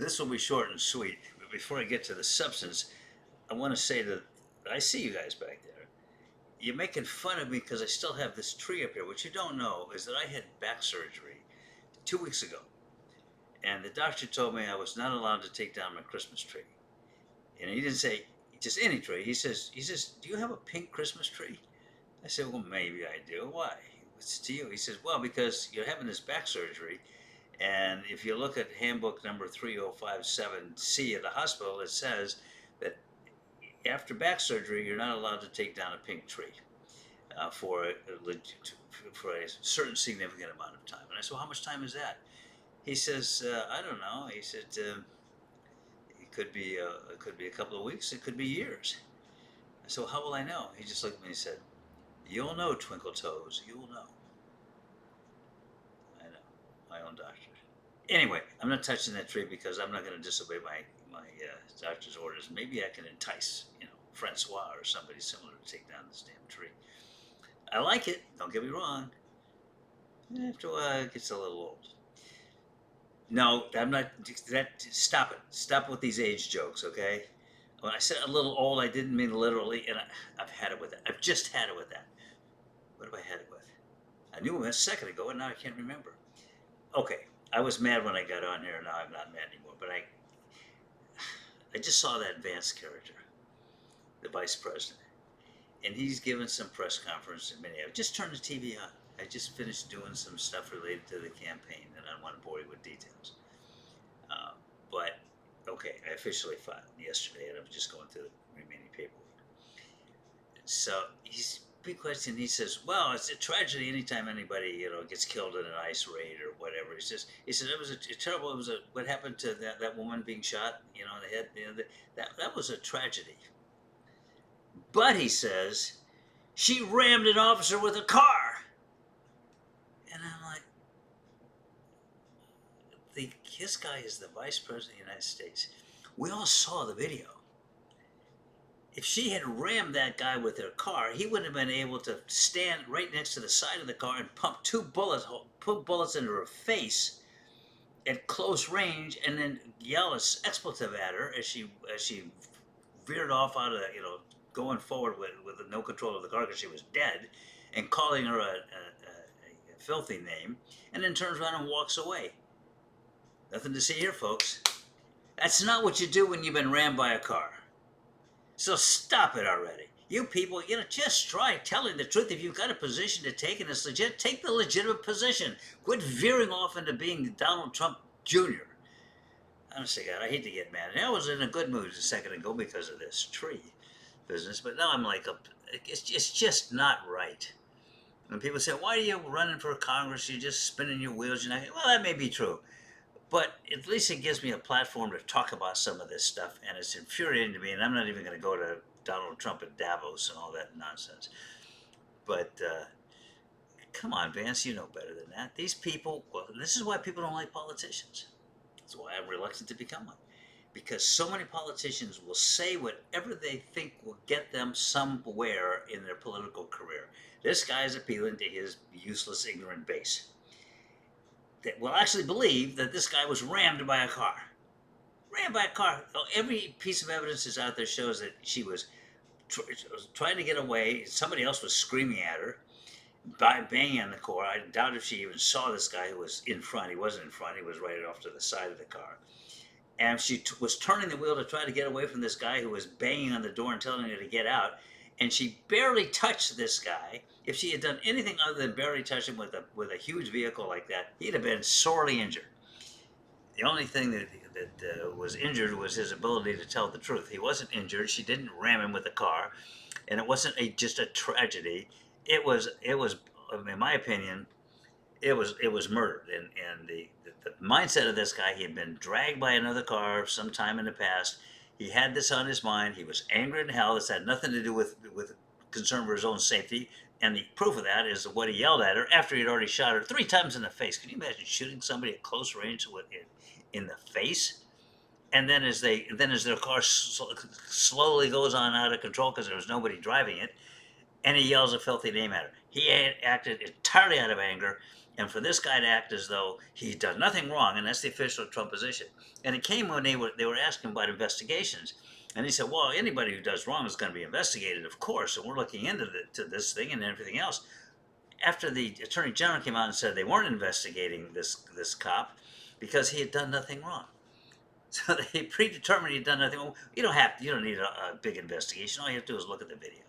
This will be short and sweet. But before I get to the substance, I want to say that I see you guys back there. You're making fun of me because I still have this tree up here. What you don't know is that I had back surgery 2 weeks ago, and the doctor told me I was not allowed to take down my Christmas tree. And he didn't say just any tree. He says, "Do you have a pink Christmas tree?" I said, "Well, maybe I do. Why? What's to you?" He says, "Well, because you're having this back surgery, and if you look at handbook number 3057C of the hospital, it says that after back surgery, you're not allowed to take down a pink tree for a certain significant amount of time." And I said, "Well, how much time is that?" He says, "I don't know." He said, "It could be a couple of weeks. It could be years." I said, "Well, how will I know?" He just looked at me and said, "You'll know, Twinkle Toes. You'll know." I know, my own doctor. Anyway, I'm not touching that tree because I'm not going to disobey my doctor's orders. Maybe I can entice, Francois or somebody similar to take down this damn tree. I like it. Don't get me wrong. After a while, it gets a little old. No, I'm not. Stop it. Stop with these age jokes, okay? When I said a little old, I didn't mean literally, and I've had it with that. I've just had it with that. What have I had it with? I knew it a second ago, and now I can't remember. Okay, I was mad when I got on here. Now I'm not mad anymore. But I just saw that Vance character, the vice president, and he's giving some press conference in Minneapolis. Just turn the TV on. I just finished doing some stuff related to the campaign, and I don't want to bore you with details. Uh, but okay, I officially filed yesterday, and I'm just going through the remaining paperwork. So he's big question. He says, "Well, it's a tragedy anytime anybody gets killed in an ICE raid or whatever." He says it was a terrible. It was what happened to that woman being shot, in the head. That was a tragedy. But he says she rammed an officer with a car, and I'm like, this guy is the vice president of the United States. We all saw the video. If she had rammed that guy with her car, he would have been able to stand right next to the side of the car and pump put bullets into her face at close range, and then yell an expletive at her as she veered off out of going forward with no control of the car because she was dead, and calling her a filthy name, and then turns around and walks away. Nothing to see here, folks. That's not what you do when you've been rammed by a car. So stop it already. You people, just try telling the truth. If you've got a position to take and it's legit, take the legitimate position. Quit veering off into being Donald Trump Jr. Honestly, God, I hate to get mad. I was in a good mood a second ago because of this tree business, but now I'm like, it's just not right. When people say, "Why are you running for Congress? You're just spinning your wheels." Well, that may be true. But at least it gives me a platform to talk about some of this stuff, and it's infuriating to me, and I'm not even going to go to Donald Trump and Davos and all that nonsense. But come on, Vance, you know better than that. These people, well, this is why people don't like politicians. That's why I'm reluctant to become one. Because so many politicians will say whatever they think will get them somewhere in their political career. This guy is appealing to his useless, ignorant base that will actually believe that this guy was rammed by a car. Rammed by a car. Every piece of evidence is out there shows that she was trying to get away. Somebody else was screaming at her, banging on the car. I doubt if she even saw this guy who was in front. He wasn't in front. He was right off to the side of the car. And she was turning the wheel to try to get away from this guy who was banging on the door and telling her to get out. And she barely touched this guy. If she had done anything other than barely touch him with a huge vehicle like that, he'd have been sorely injured. The only thing that was injured was his ability to tell the truth. He wasn't injured. She didn't ram him with the car, and it wasn't just a tragedy. It was, in my opinion, it was murder. And the mindset of this guy, he had been dragged by another car sometime in the past. He had this on his mind. He was angry in hell. This had nothing to do with concern for his own safety. And the proof of that is what he yelled at her after he had already shot her 3 times in the face. Can you imagine shooting somebody at close range in the face? And then as their car slowly goes on out of control because there was nobody driving it, and he yells a filthy name at her. He acted entirely out of anger, and for this guy to act as though he done nothing wrong, and that's the official Trump position. And it came when they were asking about investigations, and he said, "Well, anybody who does wrong is going to be investigated, of course, and we're looking into this thing and everything else." After the attorney general came out and said they weren't investigating this cop because he had done nothing wrong. So they predetermined he'd done nothing wrong. You don't need a big investigation. All you have to do is look at the video.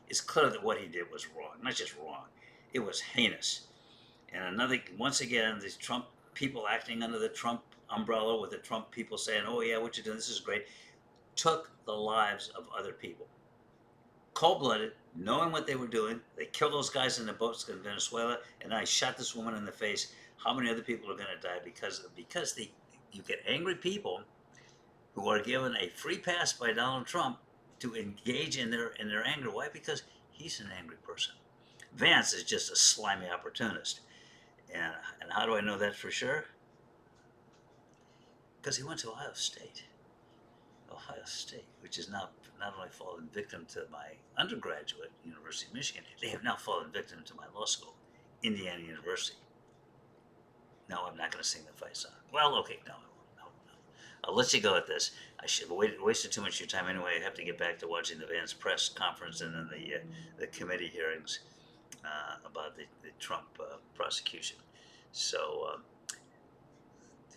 It's clear that what he did was wrong. Not just wrong, it was heinous. And once again, these Trump people acting under the Trump umbrella, with the Trump people saying, "Oh yeah, what you're doing, this is great," took the lives of other people. Cold-blooded, knowing what they were doing. They killed those guys in the boats in Venezuela, and I shot this woman in the face. How many other people are going to die because you get angry people who are given a free pass by Donald Trump to engage in their anger. Why? Because he's an angry person. Vance is just a slimy opportunist. And how do I know that for sure? Because he went to Ohio State. Ohio State, which is now not only fallen victim to my undergraduate, University of Michigan, they have now fallen victim to my law school, Indiana University. No, I'm not going to sing the fight song. Well, okay, no, I won't. No. I'll let you go at this. I should have wasted too much of your time anyway. I have to get back to watching the Vance press conference and then the committee hearings about the Trump prosecution. So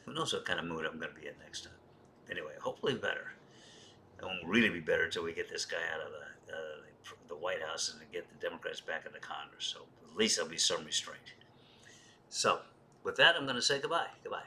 who knows what kind of mood I'm going to be in next time. Anyway, hopefully better. It won't really be better until we get this guy out of the White House and get the Democrats back in the Congress. So at least there'll be some restraint. So with that, I'm going to say goodbye. Goodbye.